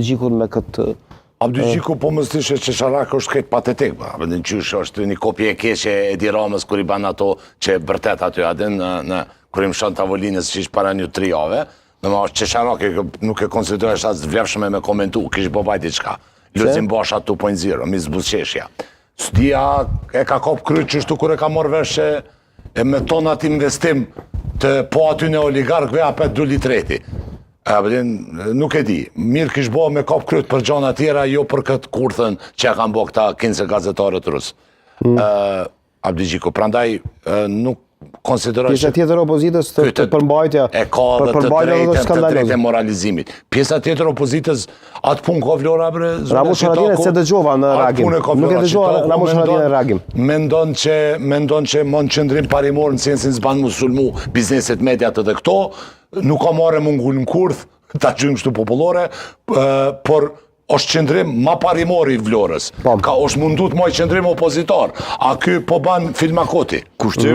Gjikun me këtë... Abdi Gjiku po më stishe që Sharak është këtë patetik, në qysh është një kopje e keqe e Edi Ramës kër i ban ato që vërtet aty adin, kër i më shën tavolinës që ishë para një 3 jave, në ma që Sharak nuk e konsideroj shatë zvlerëshme me komentu, kishë bëbaj diqka. Lëzim Basha 2.0, mi zbuzqeshja. Sdia e ka kop kryt qështu kër e ka morë vesh e me tonat investim të po aty në oligarkve apet 2 litreti. Nuk e di, mirë kishë bo me kap kryt për gjona tjera, jo për këtë kurthën që e kanë bo këta 15 gazetarët rusë. Abdi Gjiku, prandaj nuk konsideroj Pjesa tjetër opozitës të përmbajtja e ka dhe të drejtë e moralizimit. Pjesa tjetër opozitës atë punë ka vlora bre... Ramush Haradinaj se dëgjova në reagim. Nuk e dëgjova Ramush Haradinaj në reagim. Mendon që mon qëndrim parimor në sensin zban musulmu bizneset mediat edhe këto, nuk ka marrë mungull në kurth, ta gjymë shtu popullore, por është qëndrim ma parimori i vlorës. Ka është mundut moj qëndrim opozitor. A ky po ban filmakoti. Kushtë?